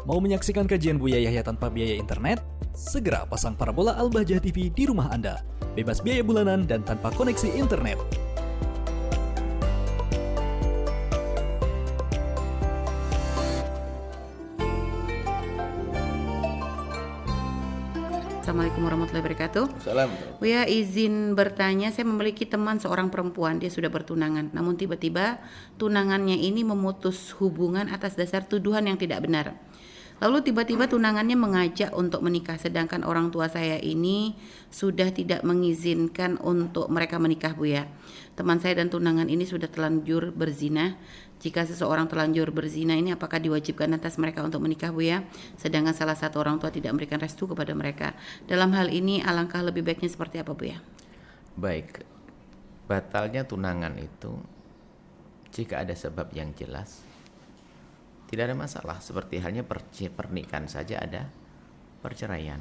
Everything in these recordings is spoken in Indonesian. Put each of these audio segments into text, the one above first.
Mau menyaksikan kajian Buya Yahya tanpa biaya internet? Segera pasang parabola Al-Bahjah TV di rumah Anda. Bebas biaya bulanan dan tanpa koneksi internet. Assalamualaikum warahmatullahi wabarakatuh. Assalamualaikum. Buya izin bertanya, saya memiliki teman seorang perempuan, dia sudah bertunangan, namun tiba-tiba tunangannya ini memutus hubungan atas dasar tuduhan yang tidak benar. Lalu tiba-tiba tunangannya mengajak untuk menikah, sedangkan orang tua saya ini sudah tidak mengizinkan untuk mereka menikah, Buya. Teman saya dan tunangan ini sudah terlanjur berzina. Jika seseorang terlanjur berzina ini, apakah diwajibkan atas mereka untuk menikah, Buya? Sedangkan salah satu orang tua tidak memberikan restu kepada mereka. Dalam hal ini, alangkah lebih baiknya seperti apa, Buya? Baik, batalnya tunangan itu jika ada sebab yang jelas, tidak ada masalah. Seperti halnya pernikahan saja ada perceraian,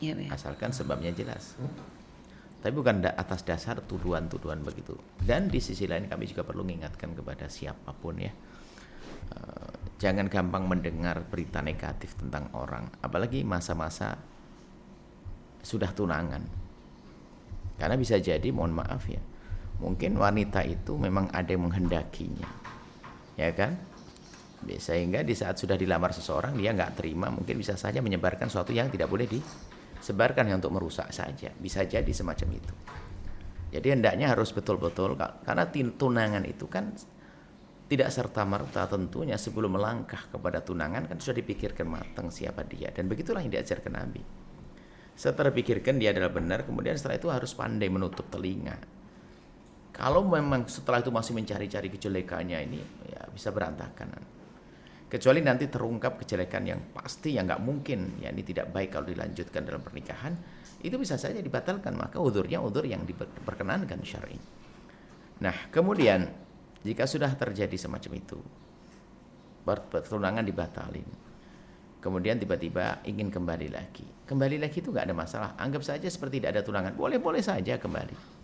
Ya, Buya. asalkan sebabnya jelas. Tapi bukan atas dasar tuduhan-tuduhan begitu. Dan di sisi lain kami juga perlu mengingatkan kepada siapapun ya, jangan gampang mendengar berita negatif tentang orang, apalagi masa-masa sudah tunangan. Karena bisa jadi, mohon maaf ya, mungkin wanita itu memang ada yang menghendakinya, ya kan? Sehingga di saat sudah dilamar seseorang, dia nggak terima, mungkin bisa saja menyebarkan sesuatu yang tidak boleh disebarkan ya, untuk merusak saja. Bisa jadi semacam itu. Jadi hendaknya harus betul-betul, karena tunangan itu kan tidak serta-merta, tentunya sebelum melangkah kepada tunangan kan sudah dipikirkan matang siapa dia. Dan begitulah yang diajarkan Nabi. Setelah dipikirkan dia adalah benar, kemudian setelah itu harus pandai menutup telinga. Kalau memang setelah itu masih mencari-cari kejelekannya, ini ya bisa berantakan. Kecuali nanti terungkap kejelekan yang pasti, yang nggak mungkin, ya ini tidak baik kalau dilanjutkan dalam pernikahan, itu bisa saja dibatalkan. Maka udurnya udur yang diperkenankan syar'i. Nah, kemudian jika sudah terjadi semacam itu, pertunangan dibatalin, kemudian tiba-tiba ingin kembali lagi itu nggak ada masalah. Anggap saja seperti tidak ada tunangan, boleh-boleh saja kembali.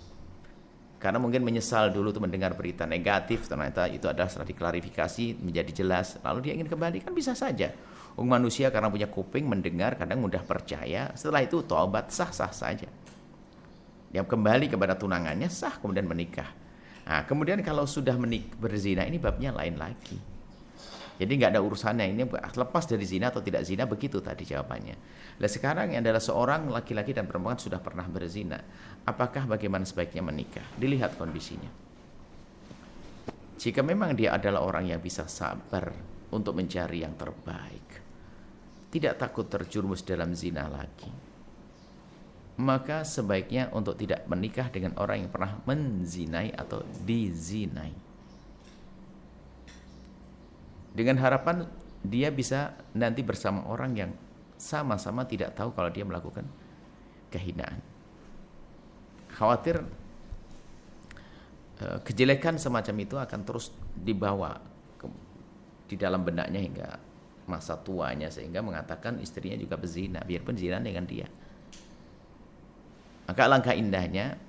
Karena mungkin menyesal dulu tuh mendengar berita negatif, ternyata itu adalah setelah diklarifikasi menjadi jelas, lalu dia ingin kembali, kan bisa saja. Manusia karena punya kuping mendengar kadang mudah percaya, setelah itu taubat sah-sah saja. Dia kembali kepada tunangannya, sah, kemudian menikah. Nah, kemudian kalau sudah berzina, ini babnya lain lagi. Jadi nggak ada urusannya, ini lepas dari zina atau tidak zina, begitu tadi jawabannya. Nah, sekarang yang adalah seorang laki-laki dan perempuan sudah pernah berzina, apakah bagaimana sebaiknya menikah? Dilihat kondisinya. Jika memang dia adalah orang yang bisa sabar untuk mencari yang terbaik, tidak takut terjerumus dalam zina lagi, maka sebaiknya untuk tidak menikah dengan orang yang pernah menzinai atau dizinai. Dengan harapan dia bisa nanti bersama orang yang sama-sama tidak tahu kalau dia melakukan kehinaan. Khawatir kejelekan semacam itu akan terus dibawa di dalam benaknya hingga masa tuanya, sehingga mengatakan istrinya juga berzina, biarpun zina dengan dia. Maka alangkah indahnya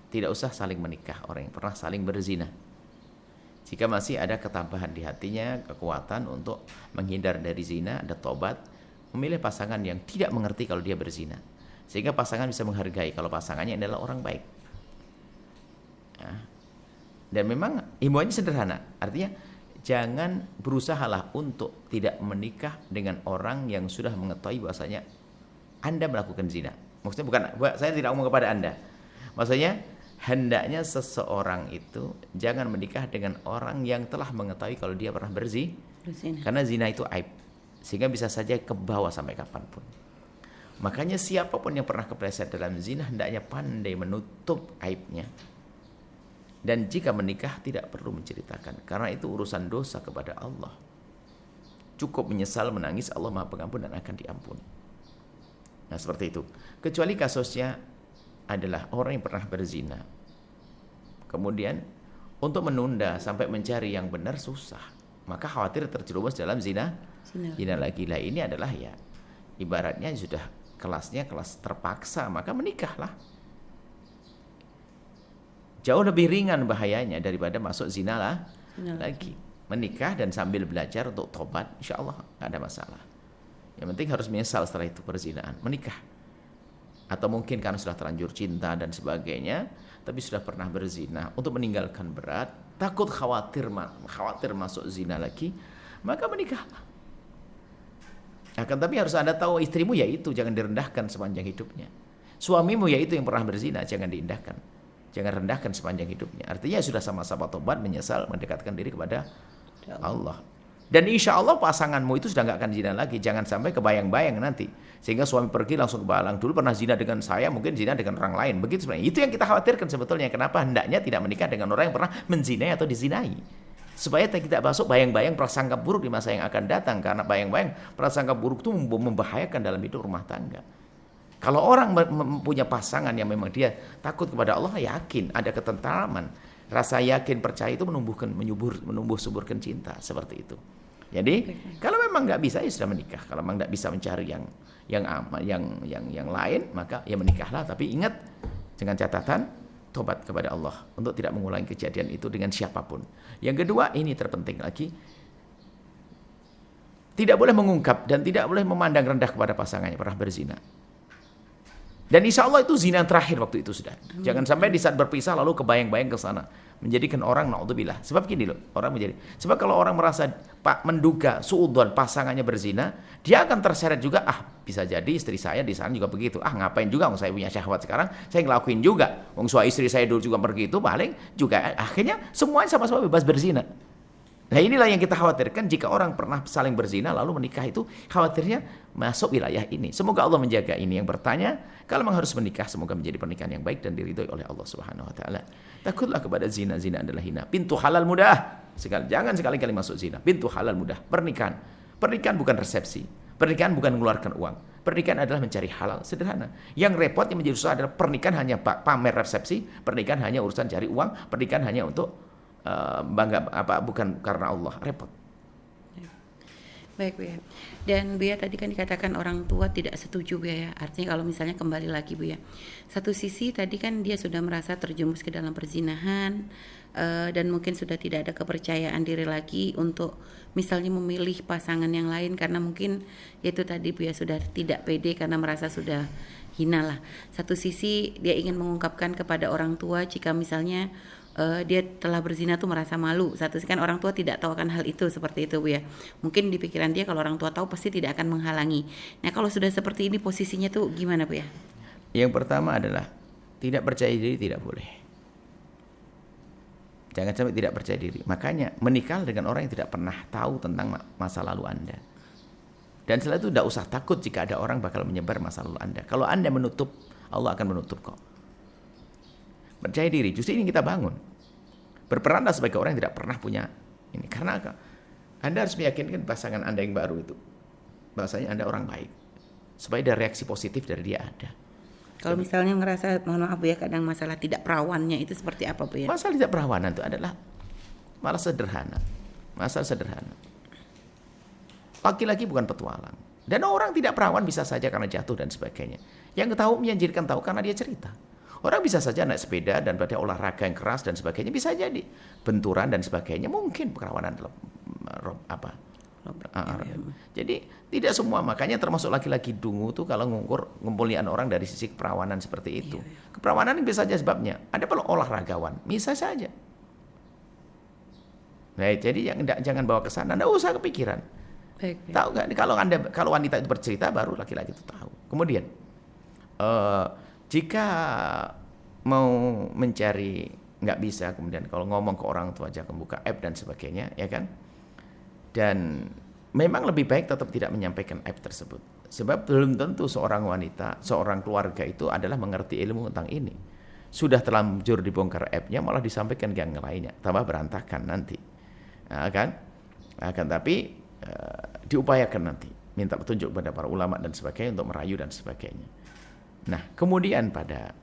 tidak usah saling menikah orang yang pernah saling berzina. Jika masih ada ketabahan di hatinya, kekuatan untuk menghindar dari zina, ada tobat, memilih pasangan yang tidak mengerti kalau dia berzina, sehingga pasangan bisa menghargai kalau pasangannya adalah orang baik. Nah, dan memang himbauannya sederhana, artinya jangan berusahalah untuk tidak menikah dengan orang yang sudah mengetahui bahwasanya Anda melakukan zina. Maksudnya bukan, saya tidak ngomong kepada Anda, maksudnya hendaknya seseorang itu jangan menikah dengan orang yang telah mengetahui kalau dia pernah berzina. Karena zina itu aib, sehingga bisa saja ke bawah sampai kapanpun. Makanya siapapun yang pernah kepleset dalam zina hendaknya pandai menutup aibnya. Dan jika menikah tidak perlu menceritakan, karena itu urusan dosa kepada Allah. Cukup menyesal, menangis, Allah Maha Pengampun dan akan diampuni. Nah, seperti itu. Kecuali kasusnya adalah orang yang pernah berzina, kemudian untuk menunda sampai mencari yang benar susah, maka khawatir terjerumus dalam zina lagi. Lah ini adalah ya ibaratnya sudah kelasnya kelas terpaksa, maka menikahlah. Jauh lebih ringan bahayanya daripada masuk zina lagi. Menikah dan sambil belajar untuk tobat, insya Allah nggak ada masalah. Yang penting harus menyesal setelah itu perzinaan, menikah. Atau mungkin karena sudah terlanjur cinta dan sebagainya, tapi sudah pernah berzina, untuk meninggalkan berat, takut khawatir masuk zina lagi, maka menikah. Akan tapi harus Anda tahu istrimu yaitu jangan direndahkan sepanjang hidupnya. Suamimu yaitu yang pernah berzina, jangan diindahkan. Jangan rendahkan sepanjang hidupnya. Artinya sudah sama-sama tobat, menyesal, mendekatkan diri kepada Allah. Dan insya Allah pasanganmu itu sudah nggak akan zina lagi. Jangan sampai kebayang-bayang nanti. Sehingga suami pergi langsung kebalang. Dulu pernah zina dengan saya, mungkin zina dengan orang lain. Begitu sebenarnya. Itu yang kita khawatirkan sebetulnya. Kenapa hendaknya tidak menikah dengan orang yang pernah menzinai atau dizinai. Supaya tidak masuk bayang-bayang prasangka buruk di masa yang akan datang. Karena bayang-bayang prasangka buruk itu membahayakan dalam hidup rumah tangga. Kalau orang punya pasangan yang memang dia takut kepada Allah, yakin, ada ketentraman. Rasa yakin, percaya itu menumbuh suburkan cinta. Seperti itu. Jadi kalau memang nggak bisa ya sudah menikah. Kalau memang nggak bisa mencari yang lain, maka ya menikahlah. Tapi ingat dengan catatan tobat kepada Allah untuk tidak mengulangi kejadian itu dengan siapapun. Yang kedua, ini terpenting lagi, tidak boleh mengungkap dan tidak boleh memandang rendah kepada pasangannya pernah berzina. Dan insya Allah itu zina terakhir waktu itu sudah. Jangan sampai di saat berpisah lalu kebayang-bayang ke sana. Menjadikan orang, na'udzubillah. Sebab gini loh, sebab kalau orang merasa menduga suudzon pasangannya berzina, dia akan terseret juga, bisa jadi istri saya di sana juga begitu. Ngapain juga, saya punya syahwat sekarang, saya ngelakuin juga. Suami istri saya dulu juga begitu, paling juga akhirnya semuanya sama-sama bebas berzina. Nah inilah yang kita khawatirkan jika orang pernah saling berzina lalu menikah itu khawatirnya masuk wilayah ini. Semoga Allah menjaga ini. Yang bertanya, kalau memang harus menikah semoga menjadi pernikahan yang baik dan diridhoi oleh Allah Subhanahu wa taala. Takutlah kepada zina, zina adalah hina. Pintu halal mudah. Jangan sekali-kali masuk zina. Pintu halal mudah. Pernikahan bukan resepsi. Pernikahan bukan mengeluarkan uang. Pernikahan adalah mencari halal, sederhana. Yang repot yang menjadi susah adalah pernikahan hanya pamer resepsi, pernikahan hanya urusan cari uang, pernikahan hanya untuk bangga bukan karena Allah, repot. Baik Bu ya. Dan Bu ya tadi kan dikatakan orang tua tidak setuju Bu ya. Artinya kalau misalnya kembali lagi Bu ya. Satu sisi tadi kan dia sudah merasa terjerumus ke dalam perzinahan dan mungkin sudah tidak ada kepercayaan diri lagi untuk misalnya memilih pasangan yang lain karena mungkin itu tadi Bu ya sudah tidak pede karena merasa sudah hina lah. Satu sisi dia ingin mengungkapkan kepada orang tua jika misalnya dia telah berzina tuh merasa malu. Satu sisi kan orang tua tidak tahu akan hal itu seperti itu Bu ya. Mungkin di pikiran dia kalau orang tua tahu pasti tidak akan menghalangi. Nah kalau sudah seperti ini posisinya tuh gimana Bu ya? Yang pertama adalah tidak percaya diri tidak boleh. Jangan sampai tidak percaya diri. Makanya menikah dengan orang yang tidak pernah tahu tentang masa lalu Anda. Dan setelah itu tidak usah takut jika ada orang bakal menyebar masa lalu Anda. Kalau Anda menutup, Allah akan menutup kok. Percaya diri, justru ini kita bangun. Berperanlah sebagai orang yang tidak pernah punya ini. Karena Anda harus meyakinkan pasangan Anda yang baru itu bahwasanya Anda orang baik. Supaya ada reaksi positif dari dia ada. Kalau misalnya ngerasa, mohon maaf Bu ya, kadang masalah tidak perawannya itu seperti apa Bu ya? Masalah tidak perawanan itu adalah malah sederhana. Masalah sederhana. Laki-laki bukan petualang. Dan orang tidak perawan bisa saja karena jatuh dan sebagainya. Yang tahu menyanjirkan tahu karena dia cerita. Orang bisa saja naik sepeda dan pada olahraga yang keras dan sebagainya bisa jadi benturan dan sebagainya mungkin perawanan Jadi tidak semua, makanya termasuk laki-laki dungu tuh kalau ngumpulin orang dari sisi keperawanan seperti itu. Keperawanan bisa saja sebabnya. Ada perlu olahragawan, bisa saja. Nah, jadi jangan bawa ke sana, enggak usah kepikiran. Baik. Tahu nggak? Kalau wanita itu bercerita baru laki-laki itu tahu. Kemudian jika mau mencari nggak bisa, kemudian kalau ngomong ke orang tua aja membuka app dan sebagainya, ya kan? Dan memang lebih baik tetap tidak menyampaikan app tersebut. Sebab belum tentu seorang wanita, seorang keluarga itu adalah mengerti ilmu tentang ini. Sudah terlanjur dibongkar app-nya malah disampaikan ke yang lainnya, tambah berantakan nanti. Akan tapi diupayakan nanti, minta petunjuk kepada para ulama dan sebagainya untuk merayu dan sebagainya. Nah, kemudian pada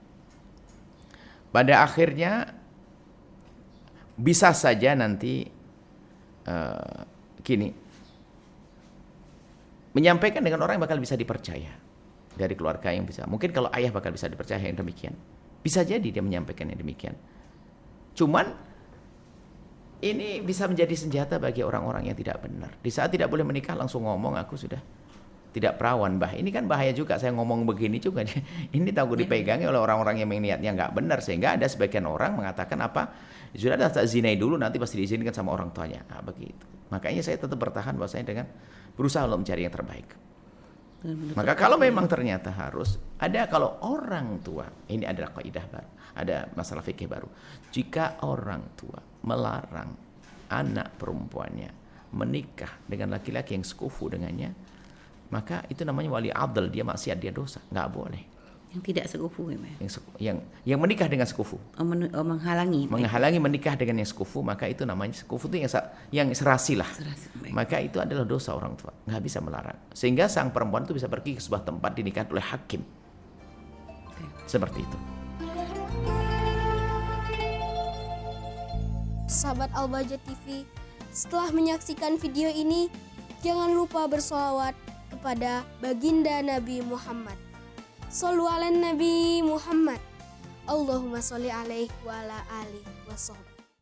akhirnya bisa saja nanti menyampaikan dengan orang yang bakal bisa dipercaya dari keluarga yang bisa. Mungkin kalau ayah bakal bisa dipercaya yang demikian. Bisa jadi dia menyampaikan yang demikian. Cuman ini bisa menjadi senjata bagi orang-orang yang tidak benar. Di saat tidak boleh menikah langsung ngomong aku sudah tidak perawan, Mbah. Ini kan bahaya juga saya ngomong begini juga. Ini takut dipegangi oleh orang-orang yang niatnya nggak benar, sehingga ada sebagian orang mengatakan apa? Sudah ada tak zinai dulu, nanti pasti diizinkan sama orang tuanya. Nah, begitu. Makanya saya tetap bertahan bahwa saya dengan berusaha untuk mencari yang terbaik. Maka kalau memang ternyata harus ada, kalau orang tua, ini adalah kaidah baru, ada masalah fikih baru. Jika orang tua melarang anak perempuannya menikah dengan laki-laki yang sekufu dengannya, maka itu namanya wali adl, dia maksiat, dia dosa, nggak boleh. Yang tidak sekufu ya, Yang menikah dengan sekufu, menghalangi menikah dengan yang sekufu, maka itu namanya sekufu itu yang serasi lah. Maka itu adalah dosa orang tua, nggak bisa melarang. Sehingga sang perempuan itu bisa pergi ke sebuah tempat dinikahi oleh hakim. Seperti itu. Sahabat Al-Bahjah TV, setelah menyaksikan video ini, jangan lupa bersolawat kepada baginda Nabi Muhammad. Shollu ala Nabi Muhammad. Allahumma sholli alaihi wa ala alihi wa sahbihi.